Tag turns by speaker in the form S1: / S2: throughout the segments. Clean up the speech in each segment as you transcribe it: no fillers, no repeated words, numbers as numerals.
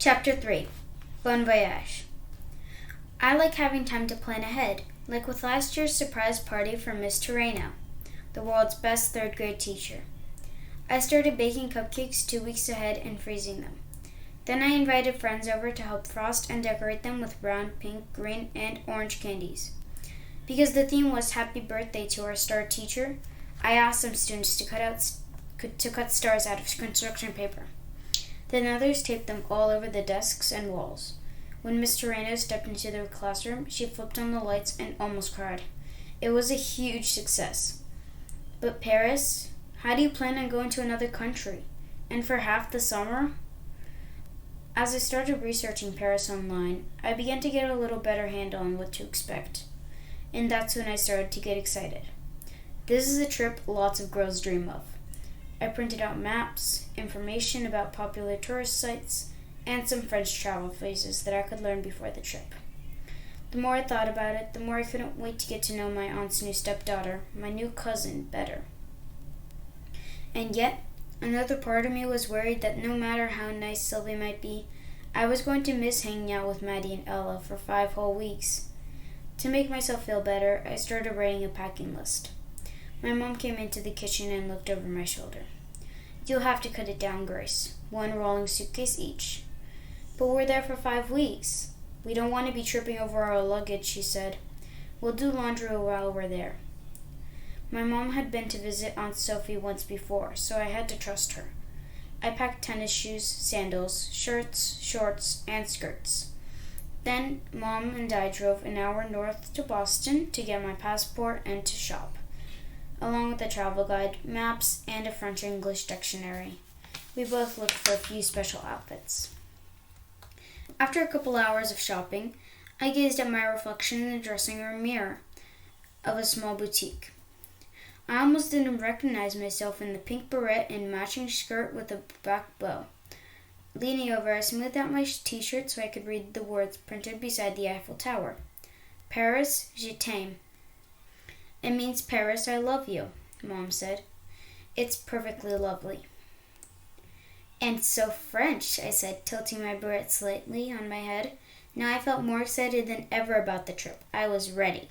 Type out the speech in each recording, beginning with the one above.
S1: Chapter 3. Bon Voyage. I like having time to plan ahead, like with last year's surprise party for Miss Torreno, the world's best third-grade teacher. I started baking cupcakes 2 weeks ahead and freezing them. Then I invited friends over to help frost and decorate them with brown, pink, green, and orange candies. Because the theme was Happy Birthday to our star teacher, I asked some students to cut stars out of construction paper. Then others taped them all over the desks and walls. When Miss Torreno stepped into the classroom, she flipped on the lights and almost cried. It was a huge success. But Paris, how do you plan on going to another country? And for half the summer? As I started researching Paris online, I began to get a little better handle on what to expect. And that's when I started to get excited. This is a trip lots of girls dream of. I printed out maps, information about popular tourist sites, and some French travel phrases that I could learn before the trip. The more I thought about it, the more I couldn't wait to get to know my aunt's new stepdaughter, my new cousin, better. And yet, another part of me was worried that no matter how nice Sylvie might be, I was going to miss hanging out with Maddie and Ella for 5 whole weeks. To make myself feel better, I started writing a packing list. My mom came into the kitchen and looked over my shoulder. You'll have to cut it down, Grace. 1 rolling suitcase each. But we're there for 5 weeks. We don't want to be tripping over our luggage, she said. We'll do laundry while we're there. My mom had been to visit Aunt Sophie once before, so I had to trust her. I packed tennis shoes, sandals, shirts, shorts, and skirts. Then Mom and I drove an hour north to Boston to get my passport and to shop, along with a travel guide, maps, and a French-English dictionary. We both looked for a few special outfits. After a couple hours of shopping, I gazed at my reflection in the dressing room mirror of a small boutique. I almost didn't recognize myself in the pink beret and matching skirt with a back bow. Leaning over, I smoothed out my t-shirt so I could read the words printed beside the Eiffel Tower. Paris, je t'aime. It means Paris, I love you, Mom said. It's perfectly lovely. And so French, I said, tilting my beret slightly on my head. Now I felt more excited than ever about the trip. I was ready.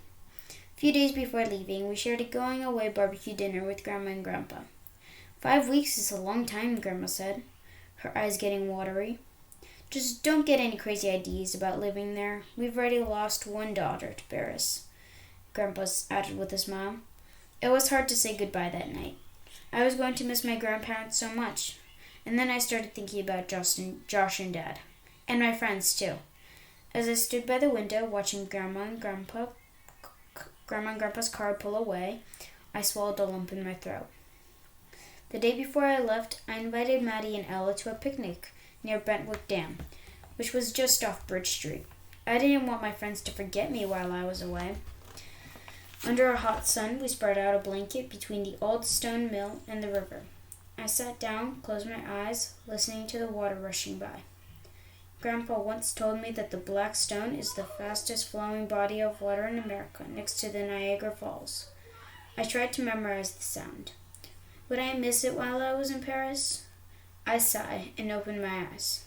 S1: A few days before leaving, we shared a going-away barbecue dinner with Grandma and Grandpa. 5 weeks is a long time, Grandma said, her eyes getting watery. Just don't get any crazy ideas about living there. We've already lost 1 daughter to Paris, Grandpa added with a smile. It was hard to say goodbye that night. I was going to miss my grandparents so much. And then I started thinking about Josh and Dad. And my friends, too. As I stood by the window watching Grandma and Grandpa's car pull away, I swallowed a lump in my throat. The day before I left, I invited Maddie and Ella to a picnic near Brentwood Dam, which was just off Bridge Street. I didn't want my friends to forget me while I was away. Under a hot sun, we spread out a blanket between the old stone mill and the river. I sat down, closed my eyes, listening to the water rushing by. Grandpa once told me that the Black Stone is the fastest flowing body of water in America, next to the Niagara Falls. I tried to memorize the sound. Would I miss it while I was in Paris? I sighed and opened my eyes.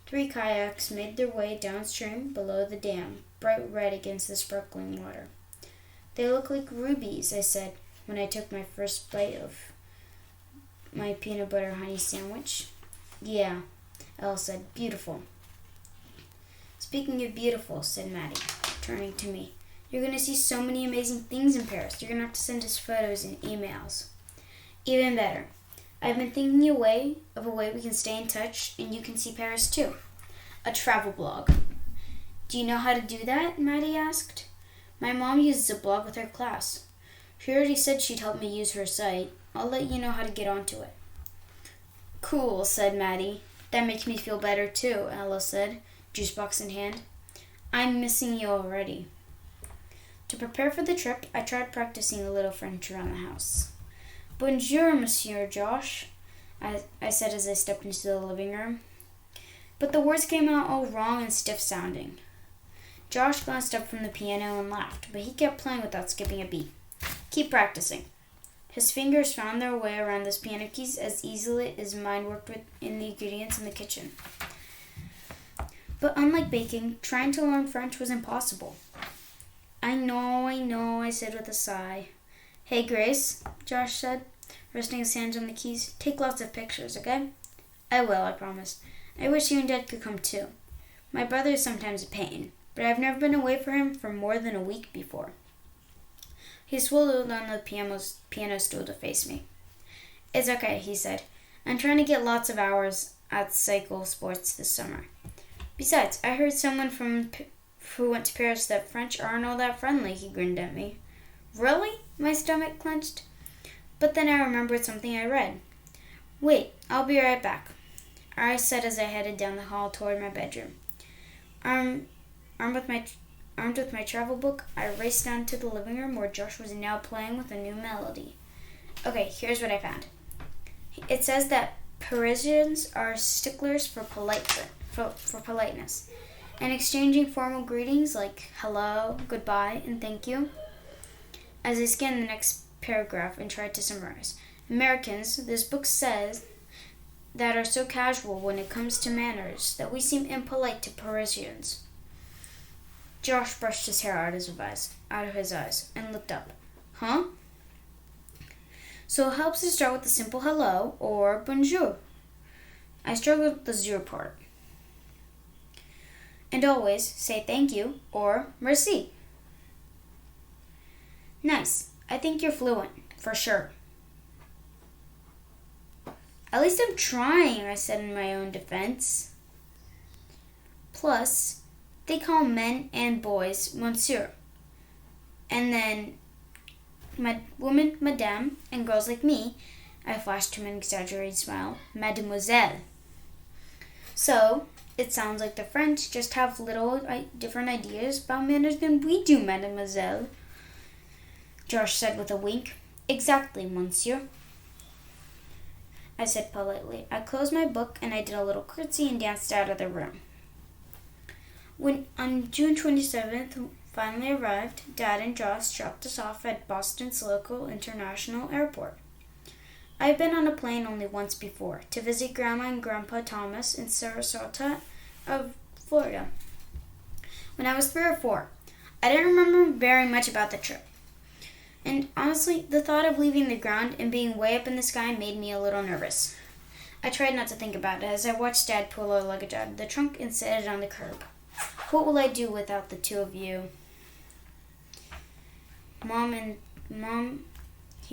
S1: 3 kayaks made their way downstream below the dam, bright red against the sparkling water. They look like rubies, I said, when I took my first bite of my peanut butter honey sandwich. Yeah, Elle said, beautiful. Speaking of beautiful, said Maddie, turning to me, you're going to see so many amazing things in Paris. You're going to have to send us photos and emails. Even better. I've been thinking of a way we can stay in touch and you can see Paris too. A travel blog. Do you know how to do that? Maddie asked. My mom uses a blog with her class. She already said she'd help me use her site. I'll let you know how to get onto it. Cool, said Maddie. That makes me feel better too, Ella said, juice box in hand. I'm missing you already. To prepare for the trip, I tried practicing a little French around the house. Bonjour, Monsieur Josh, I said as I stepped into the living room. But the words came out all wrong and stiff-sounding. Josh glanced up from the piano and laughed, but he kept playing without skipping a beat. Keep practicing. His fingers found their way around those piano keys as easily as mine worked with in the ingredients in the kitchen. But unlike baking, trying to learn French was impossible. I know, I said with a sigh. Hey, Grace, Josh said, resting his hands on the keys. Take lots of pictures, okay? I will, I promised. I wish you and Dad could come too. My brother is sometimes a pain, but I've never been away from him for more than a week before. He swallowed on the piano stool to face me. It's okay, he said. I'm trying to get lots of hours at cycle sports this summer. Besides, I heard someone who went to Paris that French aren't all that friendly, he grinned at me. Really? My stomach clenched. But then I remembered something I read. Wait, I'll be right back, I said as I headed down the hall toward my bedroom. Armed with my travel book, I raced down to the living room where Josh was now playing with a new melody. Okay, here's what I found. It says that Parisians are sticklers for politeness, and exchanging formal greetings like hello, goodbye, and thank you. As I scanned the next paragraph and tried to summarize, Americans, this book says, that are so casual when it comes to manners that we seem impolite to Parisians. Josh brushed his hair out of his eyes and looked up. Huh? So it helps to start with a simple hello or bonjour. I struggled with the jour part. And always say thank you or merci. Nice. I think you're fluent, for sure. At least I'm trying, I said in my own defense. Plus, they call men and boys monsieur. And then women, madame, and girls like me, I flashed him an exaggerated smile, mademoiselle. So, it sounds like the French just have little different ideas about manners than we do, mademoiselle. Josh said with a wink. Exactly, monsieur, I said politely. I closed my book and I did a little curtsy and danced out of the room. When on June 27th finally arrived, Dad and Josh dropped us off at Boston's local international airport. I had been on a plane only once before, to visit Grandma and Grandpa Thomas in Sarasota of Florida. When I was 3 or 4, I didn't remember very much about the trip. And honestly, the thought of leaving the ground and being way up in the sky made me a little nervous. I tried not to think about it as I watched Dad pull our luggage out of the trunk and set it on the curb. What will I do without the two of you? Mom,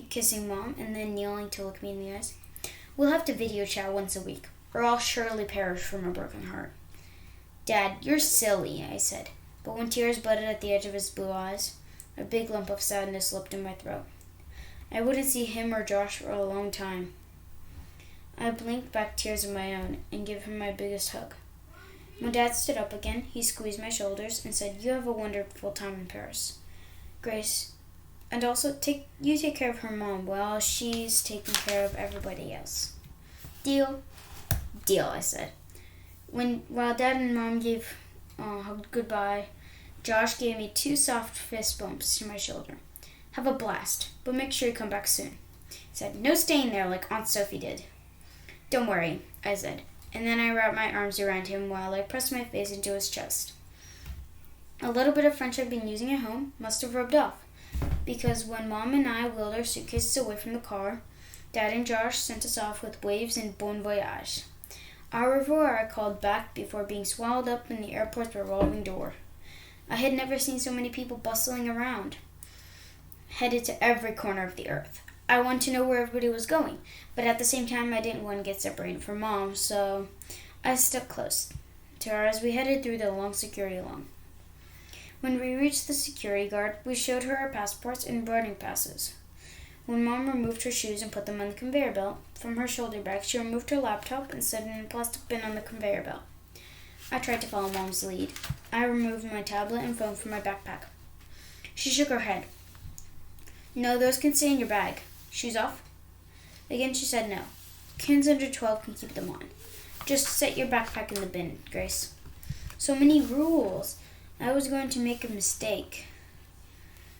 S1: kissing Mom and then kneeling to look me in the eyes. We'll have to video chat once a week, or I'll surely perish from a broken heart. Dad, you're silly, I said, but when tears budded at the edge of his blue eyes, a big lump of sadness slipped in my throat. I wouldn't see him or Josh for a long time. I blinked back tears of my own and gave him my biggest hug. When Dad stood up again, he squeezed my shoulders and said, You have a wonderful time in Paris, Grace. And also, take care of her mom while she's taking care of everybody else. Deal? Deal, I said. While Dad and Mom gave hugged goodbye, Josh gave me 2 soft fist bumps to my shoulder. Have a blast, but make sure you come back soon. He said, no staying there like Aunt Sophie did. Don't worry, I said, and then I wrapped my arms around him while I pressed my face into his chest. A little bit of French I'd been using at home must have rubbed off, because when Mom and I wheeled our suitcases away from the car, Dad and Josh sent us off with waves and bon voyage. Au revoir, I called back before being swallowed up in the airport's revolving door. I had never seen so many people bustling around, headed to every corner of the earth. I wanted to know where everybody was going, but at the same time I didn't want to get separated from Mom, so I stuck close to her as we headed through the long security line. When we reached the security guard, we showed her our passports and boarding passes. When Mom removed her shoes and put them on the conveyor belt from her shoulder bag, she removed her laptop and set it in a plastic bin on the conveyor belt. I tried to follow Mom's lead. I removed my tablet and phone from my backpack. She shook her head. No, those can stay in your bag. Shoes off? Again, she said no. Kids under 12 can keep them on. Just set your backpack in the bin, Grace. So many rules. I was going to make a mistake.